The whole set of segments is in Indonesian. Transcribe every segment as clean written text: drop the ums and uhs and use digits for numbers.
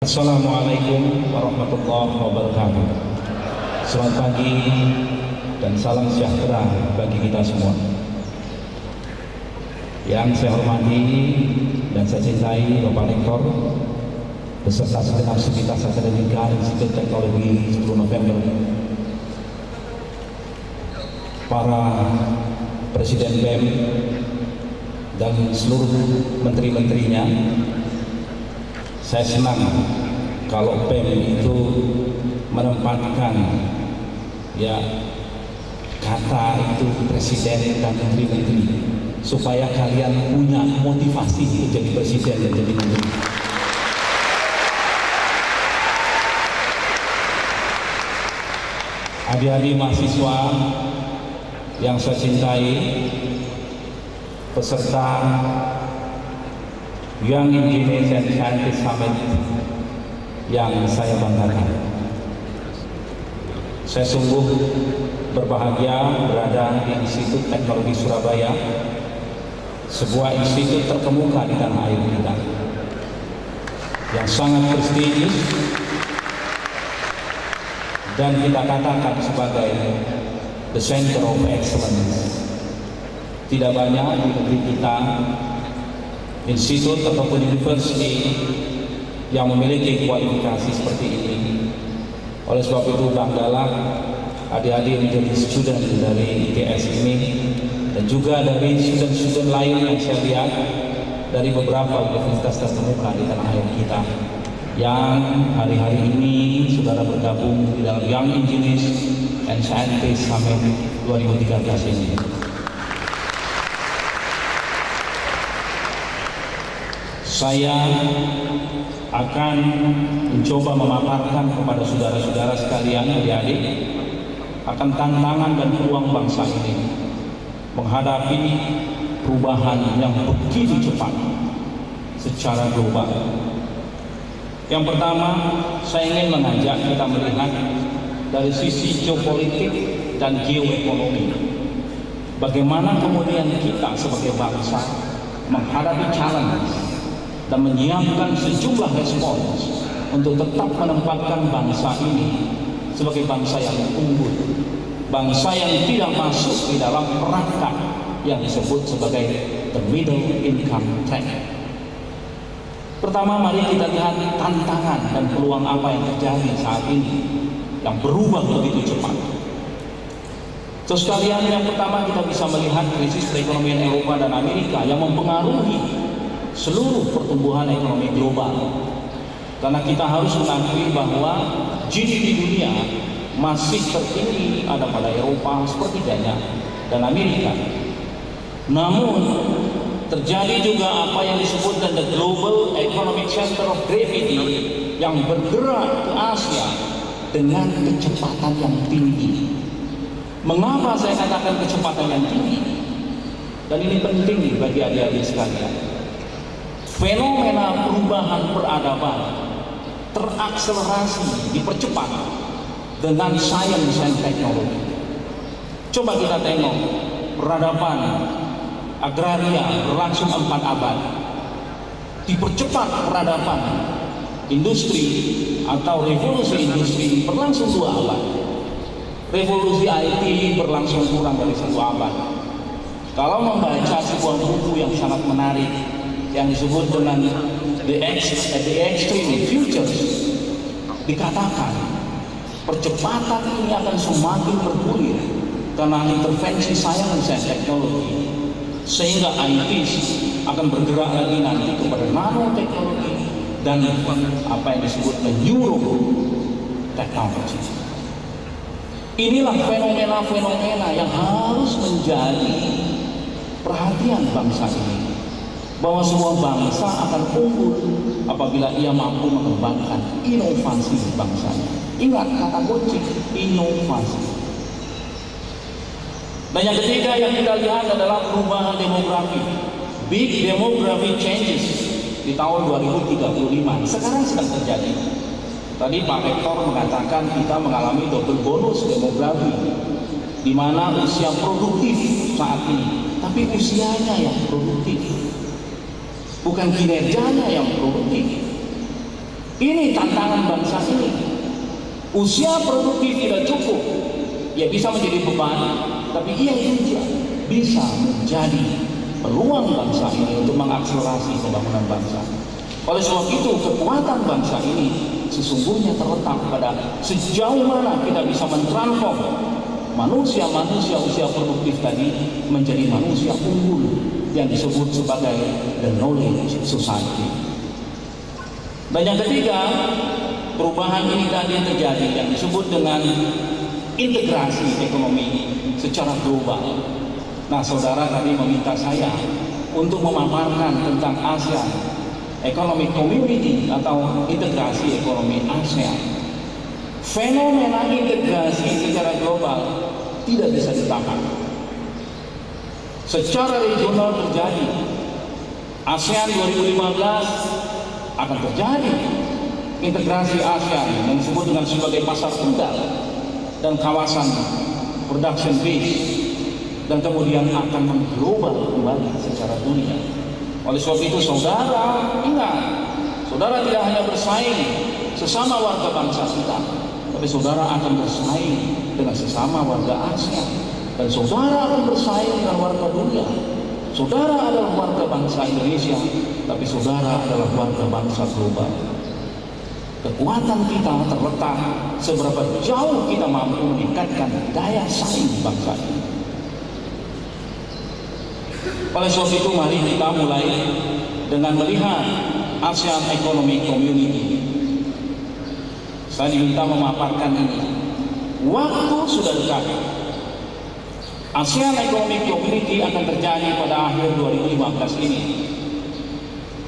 Assalamualaikum warahmatullahi wabarakatuh. Selamat pagi dan salam sejahtera bagi kita semua. Yang saya hormati dan saya cintai Bapak Rektor beserta segenap sivitas akademika Institut Teknologi 10 November, para Presiden BEM dan seluruh menteri-menterinya. Saya senang kalau BEM itu menempatkan kata itu presiden dan menteri-menteri supaya kalian punya motivasi untuk jadi presiden dan jadi menteri. Adik-adik mahasiswa yang saya cintai, peserta Young Engineers and Scientists Summit yang saya banggakan. Saya sungguh berbahagia berada di Institut Teknologi Surabaya, sebuah institut terkemuka di tanah air kita, yang sangat prestisius dan kita katakan sebagai the center of excellence. Tidak banyak di negeri kita institut ataupun university yang memiliki kualifikasi seperti ini. Oleh sebab itu banggalah adik-adik menjadi student dari ITS ini, dan juga dari student-student lain yang saya lihat dari beberapa universitas terkemuka di tanah air kita, yang hari-hari ini saudara bergabung di dalam Young Engineers and Scientists Summit 2013 ini. Saya akan mencoba memaparkan kepada saudara-saudara sekalian, adik-adik, akan tantangan dan peluang bangsa ini menghadapi perubahan yang begitu cepat secara global. Yang pertama, saya ingin mengajak kita melihat dari sisi geopolitik dan geoekonomi, bagaimana kemudian kita sebagai bangsa menghadapi challenge dan menyiapkan sejumlah respons untuk tetap menempatkan bangsa ini sebagai bangsa yang unggul, bangsa yang tidak masuk di dalam perangkap yang disebut sebagai the middle income trap. Pertama, mari kita lihat tantangan dan peluang apa yang terjadi saat ini yang berubah begitu cepat. Terus sekalian, yang pertama kita bisa melihat krisis perekonomian Eropa dan Amerika yang mempengaruhi seluruh pertumbuhan ekonomi global. Karena kita harus mengakui bahwa GDP dunia masih tertinggi ada pada Eropa sepertiganya dan Amerika. Namun terjadi juga apa yang disebut the Global Economic Center of Gravity yang bergerak ke Asia dengan kecepatan yang tinggi. Mengapa saya katakan kecepatan yang tinggi? Dan ini penting bagi adik-adik sekalian. Fenomena perubahan peradaban terakselerasi, dipercepat dengan sains dan teknologi. Coba kita tengok peradaban agraria berlangsung 4 abad, dipercepat peradaban industri atau revolusi industri berlangsung 2 abad, revolusi IT berlangsung kurang dari 1 abad. Kalau membaca sebuah buku yang sangat menarik yang disebut dengan The Extreme Futures, dikatakan percepatan ini akan semakin bergulir karena intervensi sains dan teknologi, sehingga IT akan bergerak lagi nanti kepada nanoteknologi dan apa yang disebut neuroteknologi. Inilah fenomena-fenomena yang harus menjadi perhatian bangsa ini, bahwa sebuah bangsa akan unggul apabila ia mampu mengembangkan inovasi bangsanya. Ingat kata kunci, inovasi. Dan yang ketiga yang kita lihat adalah perubahan demografi. Big demographic changes di tahun 2035 sekarang sedang terjadi. Tadi Pak Rektor mengatakan kita mengalami double bonus demografi, di mana usia produktif saat ini, tapi usianya yang produktif, bukan kinerjanya yang produktif. Ini tantangan bangsa ini. Usia produktif tidak cukup, ia bisa menjadi beban, tapi ia juga bisa menjadi peluang bangsa ini untuk mengakselerasi pembangunan bangsa. Oleh sebab itu, kekuatan bangsa ini sesungguhnya terletak pada sejauh mana kita bisa mentransform manusia-manusia usia produktif tadi menjadi manusia unggul yang disebut sebagai the knowledge society. Dan yang ketiga, perubahan ini tadi terjadi yang disebut dengan integrasi ekonomi secara global. Nah, saudara tadi meminta saya untuk memaparkan tentang ASEAN Economic Community atau integrasi ekonomi ASEAN. Fenomena integrasi secara global tidak bisa ditahan. Secara regional terjadi. ASEAN 2015 akan terjadi integrasi ASEAN yang disebut dengan sebagai pasar tunggal dan kawasan production base, dan kemudian akan mengglobal kembali secara dunia. Oleh sebab itu, saudara ingat, saudara tidak hanya bersaing sesama warga bangsa kita, tapi saudara akan bersaing dengan sesama warga ASEAN, dan saudara akan bersaing dengan warga dunia. Saudara adalah warga bangsa Indonesia, tapi saudara adalah warga bangsa global. Kekuatan kita terletak seberapa jauh kita mampu meningkatkan daya saing bangsa ini. Oleh sebab itu, mari kita mulai dengan melihat ASEAN Economic Community. Saya diminta memaparkan ini. Waktu sudah dekat. ASEAN Economic Community akan terjadi pada akhir 2015 ini.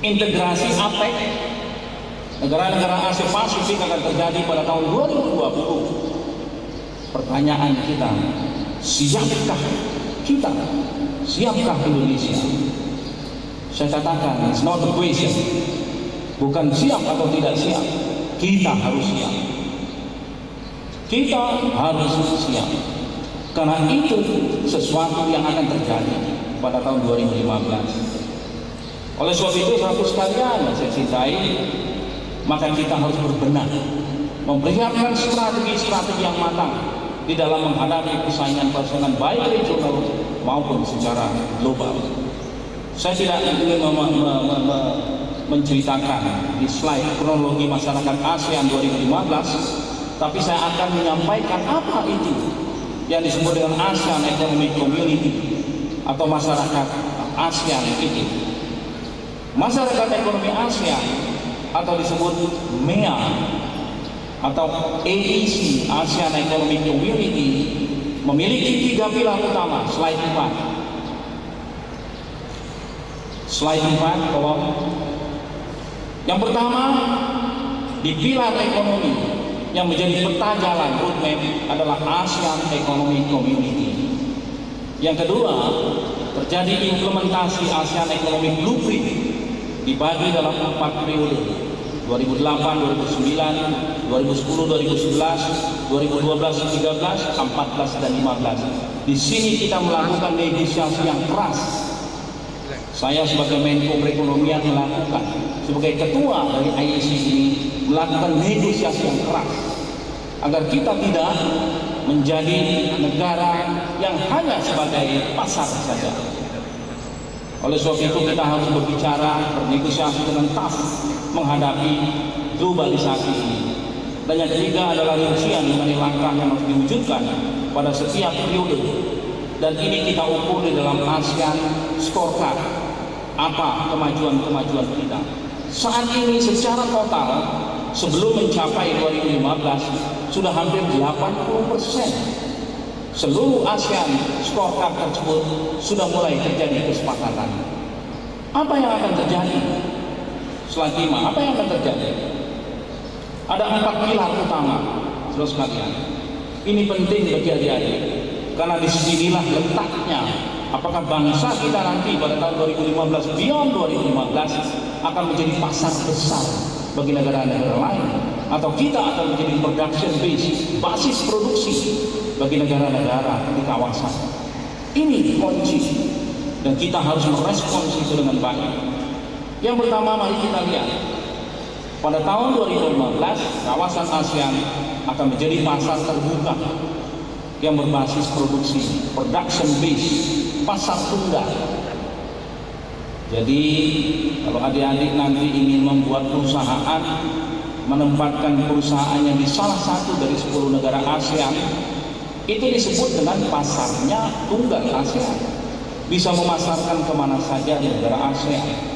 Integrasi APEC, negara-negara Asia Pasifik, akan terjadi pada tahun 2020. Pertanyaan kita, siapkah kita? Siapkah Indonesia? Saya katakan, it's not a question. Bukan siap atau tidak siap. Kita harus siap. Kita harus siap. Karena itu sesuatu yang akan terjadi pada tahun 2015. Oleh sebab itu, sahabat sekalian yang saya cintai, maka kita harus berbenah, mempersiapkan strategi-strategi yang matang di dalam menghadapi persaingan-persaingan baik regional maupun secara global. Saya tidak ingin menceritakan di slide kronologi masyarakat ASEAN 2015, tapi saya akan menyampaikan apa itu yang disebut dengan ASEAN Economic Community atau masyarakat ASEAN itu. Masyarakat ekonomi ASEAN atau disebut MEA atau AEC, ASEAN Economic Community, memiliki 3 pilar utama. Slide 4. Slide 4, tolong. Yang pertama, di pilar ekonomi yang menjadi peta jalan roadmap adalah ASEAN Economic Community. Yang kedua, terjadi implementasi ASEAN Economic Blueprint dibagi dalam 4 periode: 2008, 2009, 2010, 2011, 2012, 2013, 14 dan 15. Di sini kita melakukan negosiasi yang keras. Saya sebagai Menko Perekonomian melakukan, sebagai ketua dari IEC ini, melakukan negosiasi yang keras agar kita tidak menjadi negara yang hanya sebagai pasar saja. Oleh sebab itu, kita harus berbicara, bernegosiasi dengan tough menghadapi globalisasi ini. Dan yang ketiga adalah rincian mengenai langkah yang harus diwujudkan pada setiap periode. Dan ini kita ukur di dalam ASEAN Scorecard. Apa kemajuan-kemajuan kita? Saat ini secara total sebelum mencapai 2015 sudah hampir 80%. Seluruh ASEAN Scorecard tersebut sudah mulai terjadi kesepakatan. Apa yang akan terjadi? Slide 5, apa yang akan terjadi? Ada 4 pilar utama, saudara sekalian. Ini penting bagi adik-adik, karena disinilah letaknya. Apakah bangsa kita nanti pada tahun 2015, beyond 2015, akan menjadi pasar besar bagi negara-negara lain, atau kita akan menjadi production base, basis produksi bagi negara-negara di kawasan. Ini kunci, dan kita harus merespons itu dengan baik. Yang pertama, mari kita lihat Pada tahun 2015, kawasan ASEAN akan menjadi pasar terbuka yang berbasis produksi, production base, pasar tunggal. Jadi kalau adik-adik nanti ingin membuat perusahaan, menempatkan perusahaannya di salah satu dari 10 negara ASEAN, itu disebut dengan pasarnya tunggal ASEAN. Bisa memasarkan kemana saja di negara ASEAN,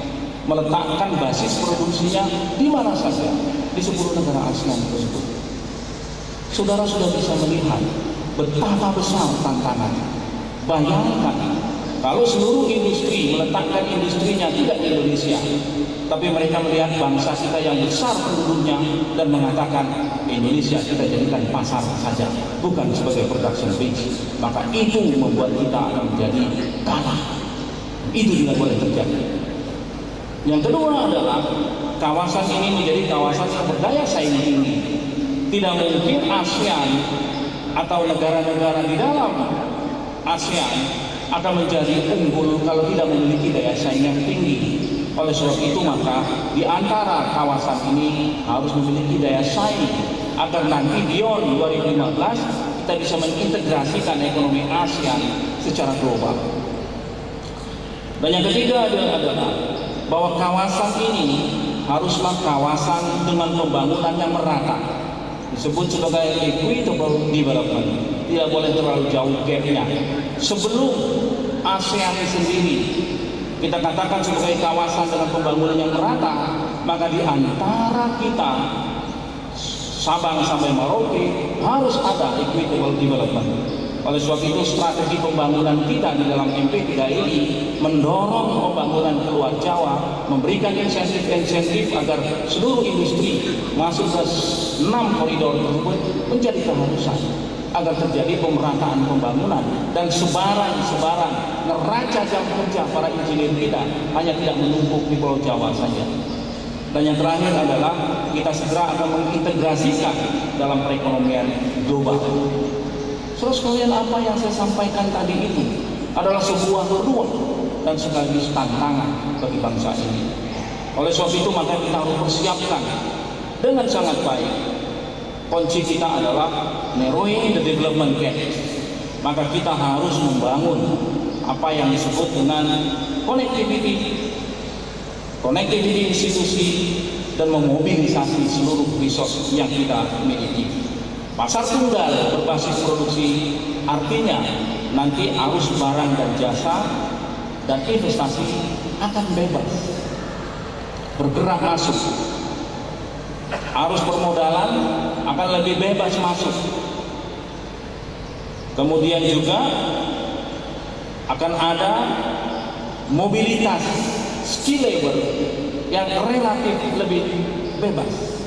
meletakkan basis produksinya di mana saja di 10 negara ASEAN tersebut. Saudara sudah bisa melihat betapa besar tantangannya. Bayangkan kalau seluruh industri meletakkan industrinya tidak di Indonesia, tapi mereka melihat bangsa kita yang besar penduduknya dan mengatakan Indonesia kita jadikan pasar saja, bukan sebagai production base. Maka itu membuat kita akan menjadi kalah. Itu tidak boleh terjadi. Yang kedua adalah kawasan ini menjadi kawasan yang berdaya saing tinggi. Tidak mungkin ASEAN atau negara-negara di dalam ASEAN akan menjadi unggul kalau tidak memiliki daya saing yang tinggi. Oleh sebab itu maka di antara kawasan ini harus memiliki daya saing agar nanti beyond 2015 kita bisa mengintegrasikan ekonomi ASEAN secara global. Dan yang ketiga adalah bahwa kawasan ini haruslah kawasan dengan pembangunan yang merata, disebut sebagai equitable development. Tidak boleh terlalu jauh gapnya. Sebelum ASEAN sendiri kita katakan sebagai kawasan dengan pembangunan yang merata, maka di antara kita Sabang sampai Merauke harus ada equitable development. Oleh sebab itu strategi pembangunan kita di dalam MP3I mendorong pembangunan ke luar Jawa, memberikan insentif-insentif agar seluruh industri masuk ke 6 koridor tersebut menjadi keharusan agar terjadi pemerataan pembangunan dan sebaran neraca jam kerja para insinyur kita hanya tidak menumpuk di Pulau Jawa saja. Dan yang terakhir adalah kita segera akan mengintegrasikan dalam perekonomian global. Terus kalian apa yang saya sampaikan tadi itu adalah sebuah peluang dan sekaligus tantangan bagi bangsa ini. Oleh sebab itu maka kita harus persiapkan dengan sangat baik. Kunci kita adalah narrowing the development gap. Maka kita harus membangun apa yang disebut dengan connectivity institusi dan memobilisasi seluruh resource yang kita miliki. Pasar tunggal berbasis produksi artinya nanti arus barang dan jasa dan investasi akan bebas bergerak masuk. Arus permodalan akan lebih bebas masuk. Kemudian juga akan ada mobilitas skill labor yang relatif lebih bebas.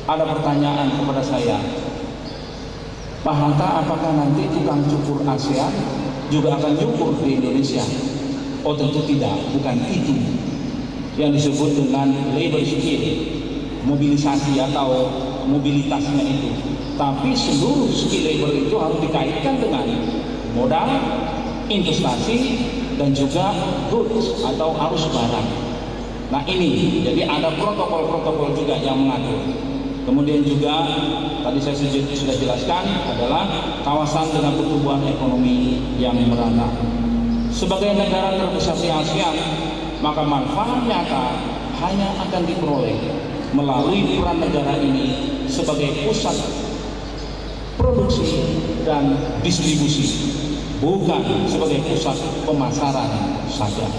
Ada pertanyaan kepada saya, Pak Hatta, apakah nanti tukang cukur ASEAN juga akan cukur di Indonesia? Oh tentu tidak, bukan itu yang disebut dengan labor skill, mobilisasi atau mobilitasnya itu. Tapi seluruh skill labor itu harus dikaitkan dengan modal, investasi, dan juga goods atau arus barang. Nah ini, jadi ada protokol-protokol juga yang mengatur. Kemudian juga tadi saya sudah jelaskan adalah kawasan dengan pertumbuhan ekonomi yang merata. Sebagai negara terbesar di ASEAN, maka manfaat nyata hanya akan diperoleh melalui peran negara ini sebagai pusat produksi dan distribusi, bukan sebagai pusat pemasaran saja.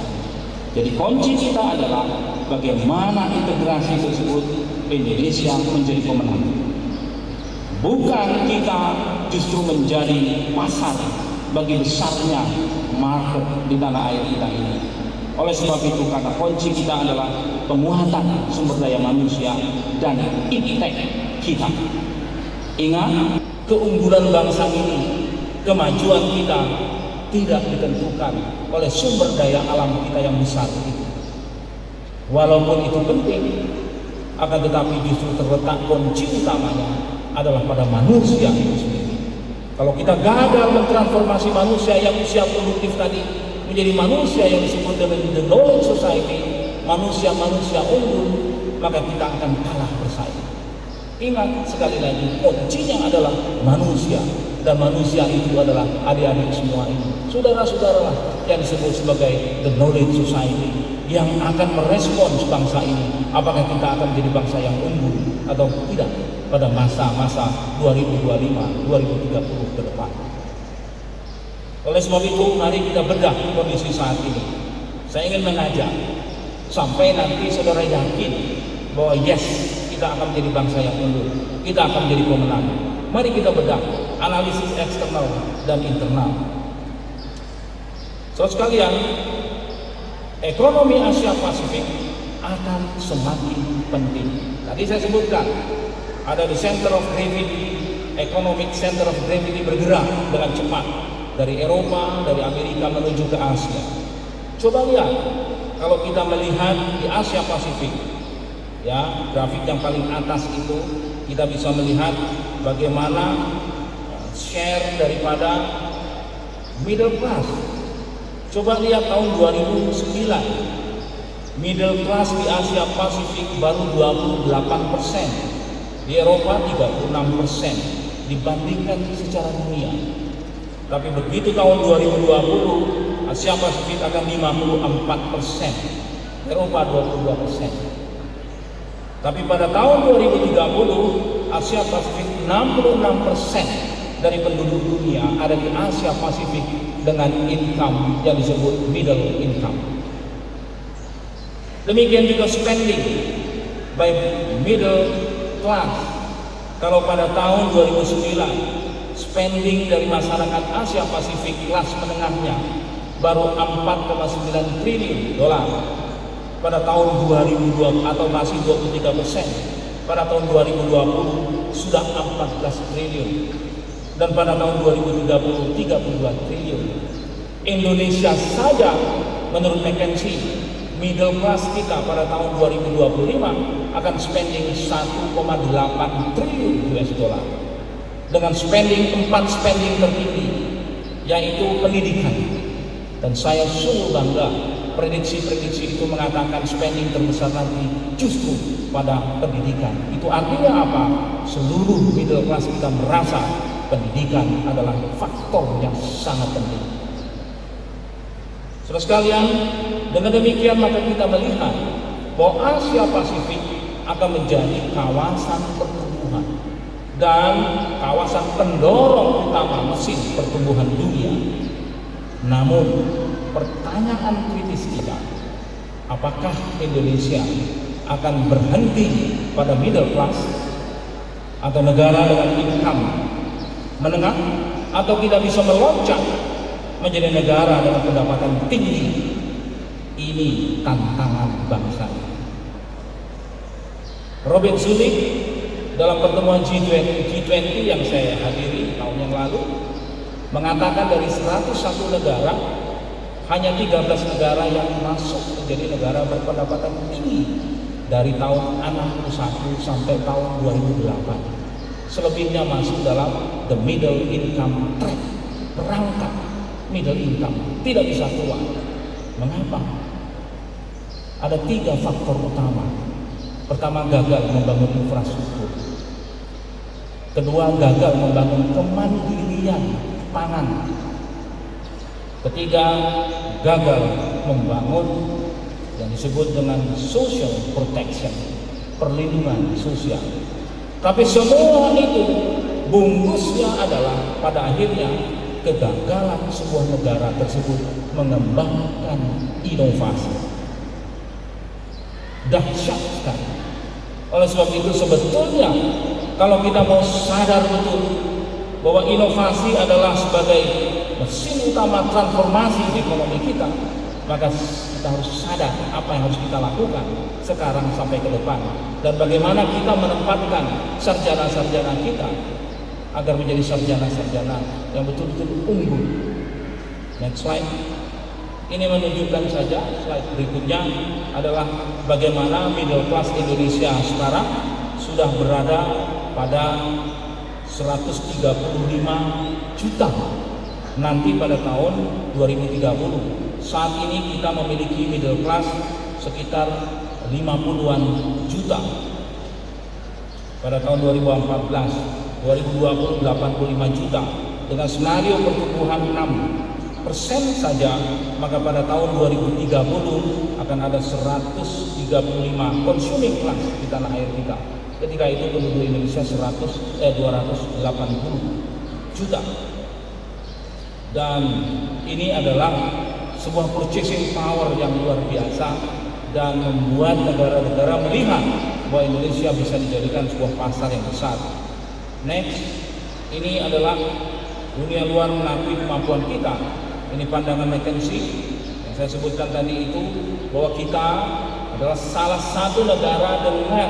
Jadi kunci kita adalah bagaimana integrasi tersebut Indonesia menjadi pemenang. Bukan kita justru menjadi pasar bagi besarnya market di tanah air kita ini. Oleh sebab itu kata kunci kita adalah penguatan sumber daya manusia dan iptek kita. Ingat, keunggulan bangsa ini, kemajuan kita tidak ditentukan oleh sumber daya alam kita yang besar itu. Walaupun itu penting, akan tetapi justru terletak kunci utamanya adalah pada manusia itu sendiri. Kalau kita gagal mentransformasi manusia yang usia produktif tadi menjadi manusia yang disebut dengan the knowledge society, manusia-manusia unggul, maka kita akan kalah bersaing. Ingat sekali lagi, kuncinya adalah manusia, dan manusia itu adalah adik-adik semua ini, saudara-saudara yang disebut sebagai the knowledge society, yang akan merespons bangsa ini apakah kita akan menjadi bangsa yang unggul atau tidak pada masa-masa 2025-2030 ke depan. Oleh sebab itu, mari kita bedah kondisi saat ini. Saya ingin mengajak sampai nanti saudara yakin bahwa yes, kita akan menjadi bangsa yang unggul, kita akan menjadi pemenang. Mari kita bedah analisis eksternal dan internal. Saudara sekalian, ekonomi Asia Pasifik akan semakin penting. Tadi saya sebutkan ada the center of gravity, economic center of gravity bergerak dengan cepat dari Eropa, dari Amerika menuju ke Asia. Coba lihat, kalau kita melihat di Asia Pasifik, ya, grafik yang paling atas itu kita bisa melihat bagaimana share daripada middle class. Coba lihat tahun 2009, middle class di Asia Pasifik baru 28%, di Eropa 36% dibandingkan secara dunia. Tapi begitu tahun 2020, Asia Pasifik akan 54%, Eropa 22%. Tapi pada tahun 2030, Asia Pasifik 66% dari penduduk dunia ada di Asia Pasifik dengan income yang disebut middle income. Demikian juga spending by middle class. Kalau pada tahun 2009 spending dari masyarakat Asia Pasifik kelas menengahnya baru 4,9 triliun dolar. Pada tahun 2020 atau masih 23%, pada tahun 2020 sudah 14 triliun, dan pada tahun 2030 32 triliun. Indonesia saja menurut McKinsey, middle class kita pada tahun 2025 akan spending 1,8 triliun US dollar, dengan spending 4 spending tertinggi, yaitu pendidikan. Dan saya sungguh bangga, prediksi-prediksi itu mengatakan spending terbesar nanti justru pada pendidikan. Itu artinya apa? Seluruh middle class kita merasa pendidikan adalah faktor yang sangat penting. Saudara sekalian, dengan demikian maka kita melihat bahwa Asia Pasifik akan menjadi kawasan pertumbuhan dan kawasan pendorong utama mesin pertumbuhan dunia. Namun pertanyaan kritis kita, apakah Indonesia akan berhenti pada middle class atau negara dengan income menengah, atau kita bisa meloncat menjadi negara dengan pendapatan tinggi? Ini tantangan bangsa. Robert Zulik dalam pertemuan G20 yang saya hadiri tahun yang lalu mengatakan dari 101 negara hanya 13 negara yang masuk menjadi negara berpendapatan tinggi dari tahun 61 sampai tahun 2008. Selebihnya masuk dalam the middle income track, perangkat middle income, tidak bisa keluar. Mengapa? Ada 3 faktor utama. Pertama, gagal membangun infrastruktur. Kedua, gagal membangun kemandirian pangan. Ketiga, gagal membangun yang disebut dengan social protection, perlindungan sosial. Tapi semua itu bungkusnya adalah pada akhirnya kegagalan sebuah negara tersebut mengembangkan inovasi. Dahsyat sekali. Oleh sebab itu sebetulnya kalau kita mau sadar betul bahwa inovasi adalah sebagai mesin utama transformasi ekonomi kita, maka kita harus sadar apa yang harus kita lakukan sekarang sampai ke depan, dan bagaimana kita menempatkan sarjana-sarjana kita agar menjadi sarjana-sarjana yang betul-betul unggul. Next slide. Ini menunjukkan saja, slide berikutnya adalah bagaimana middle class Indonesia sekarang sudah berada pada 135 juta nanti pada tahun 2030. Saat ini kita memiliki middle class sekitar 50-an juta. Pada tahun 2014, 2020 85 juta. Dengan senario pertumbuhan 6% saja, maka pada tahun 2030 akan ada 135 consuming class di tanah air kita. Ketika itu penduduk Indonesia 280 juta. Dan ini adalah sebuah purchasing power yang luar biasa dan membuat negara-negara melihat bahwa Indonesia bisa dijadikan sebuah pasar yang besar. Next, ini adalah dunia luar mengakui kemampuan kita. Ini pandangan McKinsey yang saya sebutkan tadi itu, bahwa kita adalah salah satu negara dengan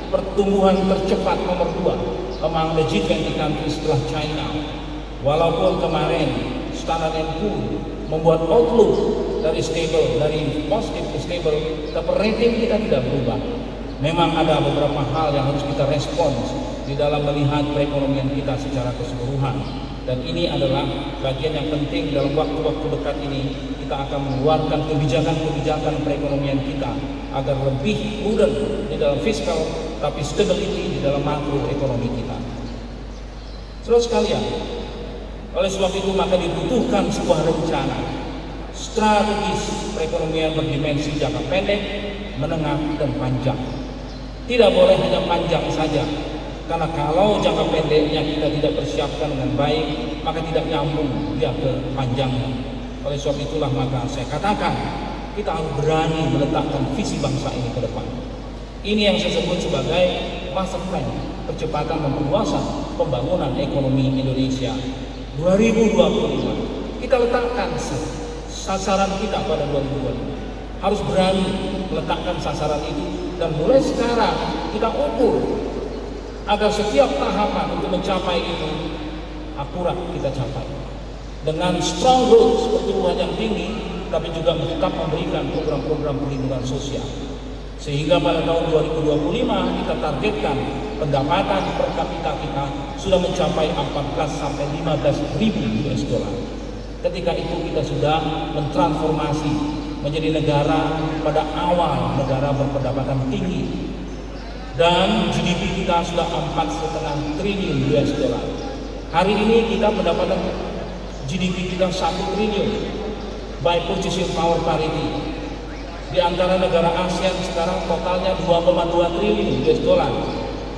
pertumbuhan tercepat nomor 2 among the G20 countries setelah China. Walaupun kemarin Standard & Poor's membuat outlook dari stable, dari positif ke stable, tapi rating kita tidak berubah. Memang ada beberapa hal yang harus kita respons di dalam melihat perekonomian kita secara keseluruhan. Dan ini adalah bagian yang penting dalam waktu-waktu dekat ini. Kita akan mengeluarkan kebijakan-kebijakan perekonomian kita agar lebih prudent di dalam fiskal, tapi stability di dalam makroekonomi kita. Saudara sekalian, oleh sebab itu maka dibutuhkan sebuah rencana strategis perekonomian berdimensi jangka pendek, menengah, dan panjang. Tidak boleh hanya panjang saja, karena kalau jangka pendeknya kita tidak persiapkan dengan baik, maka tidak nyambung dia ke panjangnya. Oleh sebab itulah maka saya katakan kita harus berani meletakkan visi bangsa ini ke depan. Ini yang saya sebut sebagai master plan percepatan dan perluasan pembangunan ekonomi Indonesia 2025. Kita letakkan sasaran kita pada 2025. Harus berani meletakkan sasaran itu dan mulai sekarang kita ukur agar setiap tahapan untuk mencapai itu akurat kita capai dengan strong growth, pertumbuhan yang tinggi, tapi juga tetap memberikan program-program perlindungan sosial, sehingga pada tahun 2025 kita targetkan pendapatan per kapita kita sudah mencapai 14 sampai 15 ribu US dollar. Ketika itu kita sudah mentransformasi menjadi negara pada awal negara berpendapatan tinggi, dan GDP kita sudah 4,5 triliun US dollar. Hari ini kita pendapatan GDP kita 1 triliun by purchasing power parity. Di antara negara ASEAN sekarang totalnya 2,2 triliun US dollar.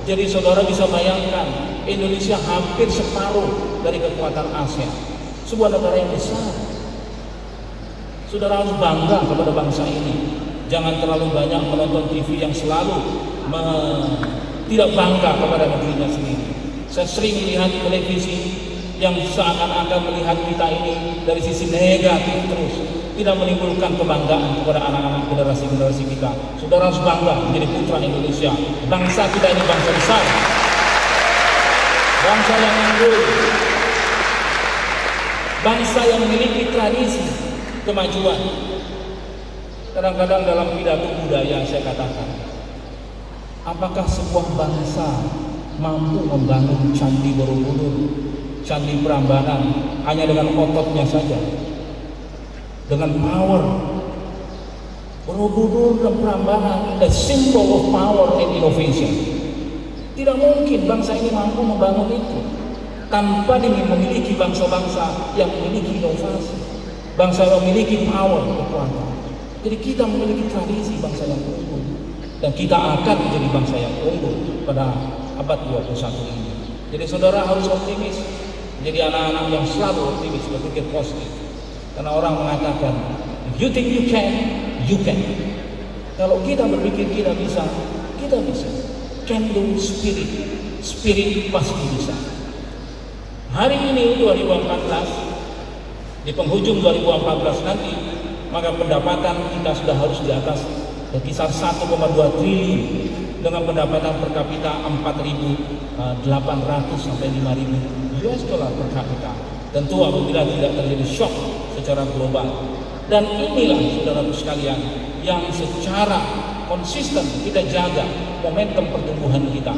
Jadi saudara bisa bayangkan Indonesia hampir separuh dari kekuatan ASEAN. Sebuah negara yang besar. Saudara harus bangga kepada bangsa ini. Jangan terlalu banyak menonton TV yang selalu tidak bangga kepada negerinya sendiri. Saya sering melihat televisi yang seakan-akan melihat kita ini dari sisi negatif terus, tidak menimbulkan kebanggaan kepada anak-anak generasi-generasi kita. Saudara harus bangga menjadi putra Indonesia. Bangsa kita ini bangsa besar, bangsa yang unggul, bangsa yang memiliki tradisi kemajuan. Kadang-kadang dalam pidato budaya saya katakan, apakah sebuah bangsa mampu membangun Candi Borobudur, Candi Prambanan hanya dengan ototnya saja, dengan power? Borobudur dan Prambanan, the symbol of power and innovation. Tidak mungkin bangsa ini mampu membangun itu tanpa memiliki bangsa-bangsa yang memiliki inovasi, bangsa yang memiliki power, kekuatan. Jadi kita memiliki tradisi bangsa yang unggul, dan kita akan menjadi bangsa yang unggul pada abad 21 ini. Jadi saudara harus optimis, jadi anak-anak yang selalu optimis, berpikir positif. Karena orang mengatakan, if you think you can, you can. Kalau kita berpikir kita bisa, kita bisa. Can do spirit, spirit pasti bisa. Hari ini 2014, di penghujung 2014 nanti, maka pendapatan kita sudah harus di atas berkisar 1,2 triliun dengan pendapatan per kapita 4.800 sampai 5.000 US dollar per kapita. Tentu apabila tidak terjadi shock secara global. Dan inilah saudara sekalian yang secara konsisten kita jaga momentum pertumbuhan kita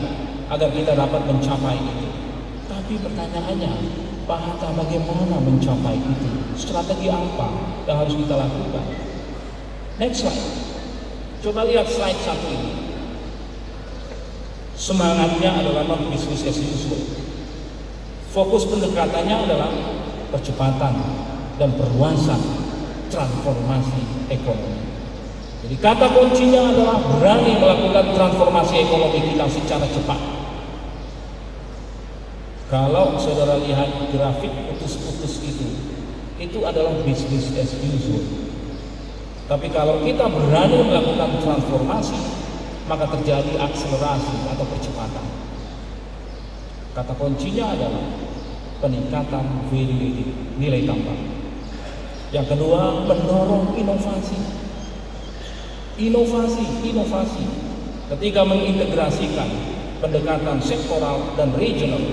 agar kita dapat mencapai itu. Tapi pertanyaannya, Pak Hatta, bagaimana mencapai itu? Strategi apa yang harus kita lakukan? Next slide. Coba lihat slide 1 ini. Semangatnya adalah non business as usual. Fokus pendekatannya adalah percepatan dan perluasan transformasi ekonomi. Jadi kata kuncinya adalah berani melakukan transformasi ekonomi kita secara cepat. Kalau saudara lihat grafik putus-putus itu adalah business as usual. Tapi kalau kita berani melakukan transformasi, maka terjadi akselerasi atau percepatan. Kata kuncinya adalah peningkatan value, nilai tambah. Yang kedua, mendorong inovasi. Inovasi. Ketika mengintegrasikan pendekatan sektoral dan regional.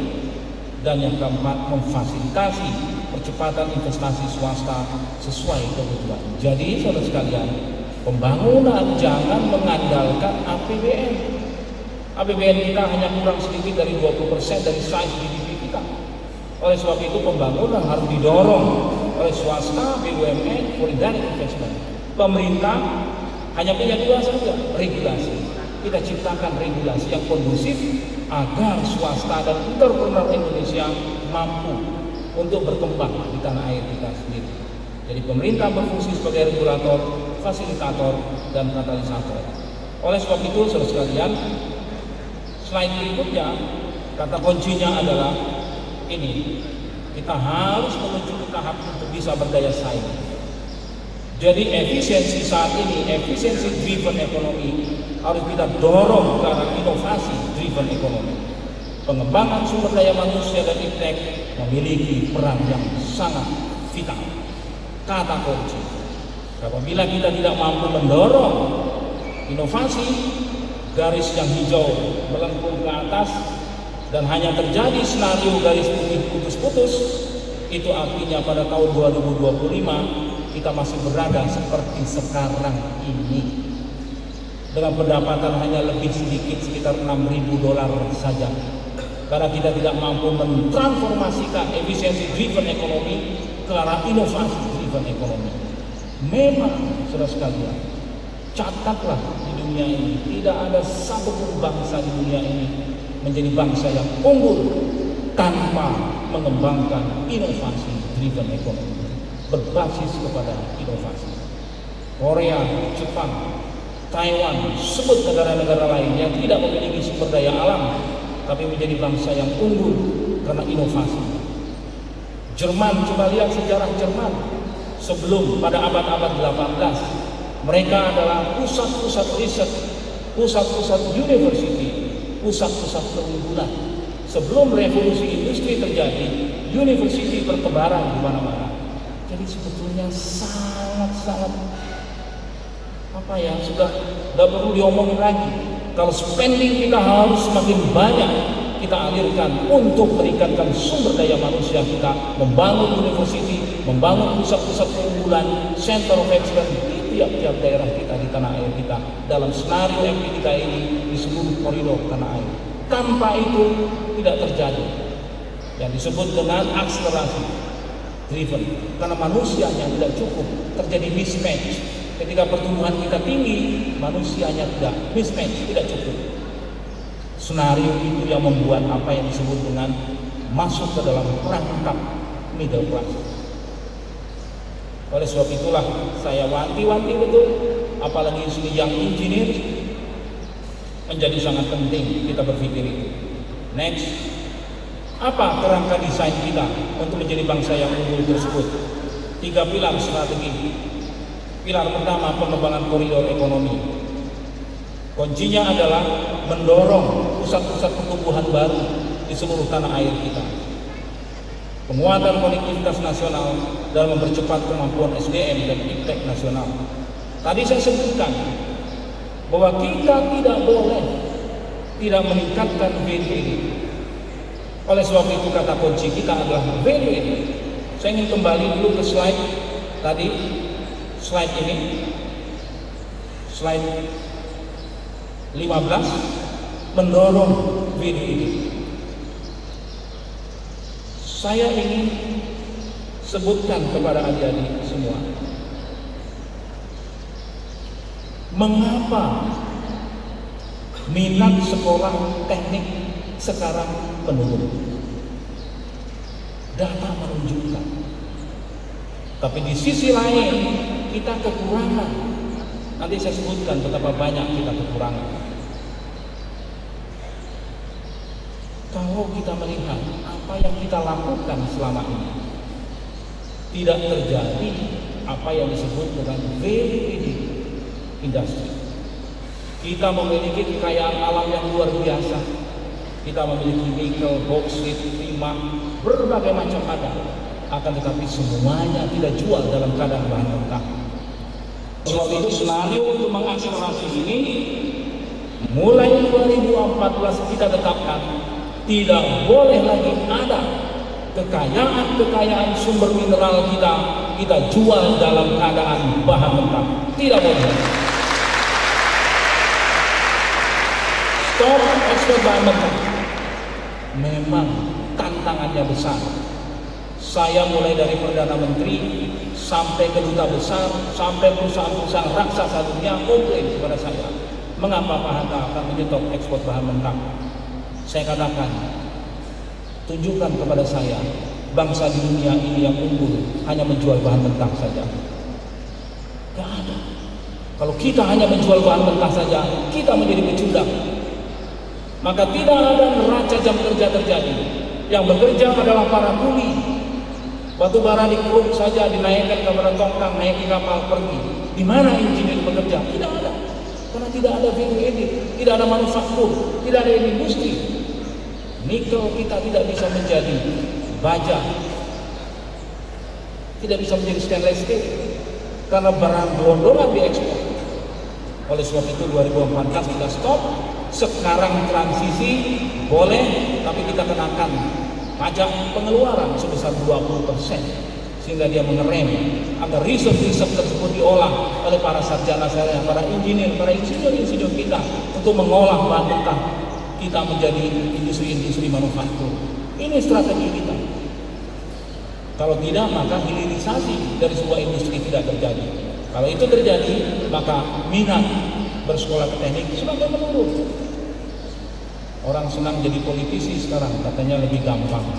Dan yang keempat, memfasilitasi percepatan investasi swasta sesuai kebutuhan. Jadi saudara sekalian, pembangunan jangan mengandalkan APBN. APBN kita hanya kurang sedikit dari 20% dari size GDP kita. Oleh sebab itu pembangunan harus didorong oleh swasta, BUMN, foreign direct investment. Pemerintah hanya punya dua saja, regulasi. Kita ciptakan regulasi yang kondusif agar swasta dan entrepreneur Indonesia mampu untuk berkembang di tanah air kita sendiri. Jadi pemerintah berfungsi sebagai regulator, fasilitator, dan katalisator. Oleh sebab itu, saudara sekalian, slide berikutnya, kata kuncinya adalah ini, kita harus menuju ke tahap untuk bisa berdaya saing. Jadi efisiensi saat ini, efisiensi driven ekonomi, harus kita dorong ke arah inovasi driven ekonomi. Pengembangan sumber daya manusia dan iptek memiliki peran yang sangat vital. Kata kunci, apabila kita tidak mampu mendorong inovasi, garis yang hijau melengkung ke atas dan hanya terjadi senario garis putih putus-putus, itu artinya pada tahun 2025 kita masih berada seperti sekarang ini dengan pendapatan hanya lebih sedikit, sekitar $6.000 saja, karena kita tidak mampu mentransformasikan efisiensi driven ekonomi ke arah inovasi driven ekonomi. Memang saudara sekalian, catatlah di dunia ini tidak ada satu pun bangsa di dunia ini menjadi bangsa yang unggul tanpa mengembangkan inovasi driven ekonomi berbasis kepada inovasi. Korea, Jepang, Taiwan, sebut negara-negara lain yang tidak memiliki sumber daya alam tapi menjadi bangsa yang unggul karena inovasi. Jerman, coba lihat sejarah Jerman sebelum pada abad-abad 18. Mereka adalah pusat-pusat riset, pusat-pusat university, pusat-pusat keunggulan. Sebelum revolusi industri terjadi, university bertebaran di mana-mana. Jadi sebetulnya sangat-sangat sudah tidak perlu diomongin lagi. Kalau spending kita harus semakin banyak kita alirkan untuk meningkatkan sumber daya manusia kita, membangun university, membangun pusat-pusat keunggulan, center of excellence di tiap-tiap daerah kita di tanah air kita dalam senario MP kita ini di seluruh koridor tanah air. Tanpa itu tidak terjadi yang disebut dengan akselerasi driven, karena manusianya tidak cukup, terjadi mismatch. Ketika pertumbuhan kita tinggi, manusianya tidak, mismatch, tidak cukup. Senario itu yang membuat apa yang disebut dengan masuk ke dalam perangkap middle class. Oleh sebab itulah saya wanti-wanti betul, apalagi yang engineer, menjadi sangat penting kita berpikir itu. Next, apa kerangka desain kita untuk menjadi bangsa yang unggul tersebut? 3 pilar strategi. Pilar pertama, pengembangan koridor ekonomi. Kuncinya adalah mendorong pusat-pusat pertumbuhan baru di seluruh tanah air kita. Penguatan konektivitas nasional dalam mempercepat kemampuan SDM dan iptek nasional. Tadi saya sebutkan bahwa kita tidak boleh tidak meningkatkan value. Oleh sebab itu kata kunci kita adalah value ini. Saya ingin kembali dulu ke slide tadi, slide ini, slide 15, mendorong value ini. Saya ingin sebutkan kepada adik-adik semua Mengapa minat sekolah teknik sekarang menurun? Data menunjukkan. Tapi di sisi lain kita kekurangan. Nanti saya sebutkan betapa banyak kita kekurangan. Kalau kita melihat apa yang kita lakukan selama ini, tidak terjadi apa yang disebut dengan value industri. Kita memiliki kekayaan alam yang luar biasa. Kita memiliki nikel, boksit, timah, berbagai macam ada. Akan tetapi semuanya tidak jual dalam keadaan bahan mentah. Sebab itu skenario untuk mengakselerasi ini mulai 2014 kita tetapkan tidak boleh lagi ada kekayaan sumber mineral kita jual dalam keadaan bahan mentah. Tidak boleh. Stop ekspor bahan mentah. Memang tantangannya besar. Saya mulai dari Perdana Menteri sampai ke duta besar, sampai perusahaan-perusahaan raksasa dunia komplain kepada saya, mengapa Pak Hatta akan menyetop ekspor bahan mentah? Saya katakan, tunjukkan kepada saya bangsa di dunia ini yang unggul hanya menjual bahan mentah saja. Tidak ada. Kalau kita hanya menjual bahan mentah saja, kita menjadi pecundang. Maka tidak ada neraca jam kerja terjadi. Yang bekerja adalah para kuli. Batu bara dikeruk saja, dinaikkan kepada tongkang, naik ke kapal, pergi. Di mana engineer bekerja? Tidak ada. Karena tidak ada value added, tidak ada manufaktur, tidak ada industri. Nikel kita tidak bisa menjadi baja, tidak bisa menjadi stainless steel, karena barang gelondongan diekspor. Oleh sebab itu 2014 kita stop. Sekarang transisi boleh, tapi kita kenakan pajak pengeluaran sebesar 20%, sehingga dia mengerem agar riset-riset tersebut diolah oleh para sarjana saya, para insinyur kita untuk mengolah bahan mentah kita menjadi industri-industri manufaktur. Ini strategi kita. Kalau tidak, maka hilirisasi dari sebuah industri tidak terjadi. Kalau itu terjadi, maka minat bersekolah ke teknik semakin menurun. Orang senang jadi politisi sekarang, katanya lebih gampang.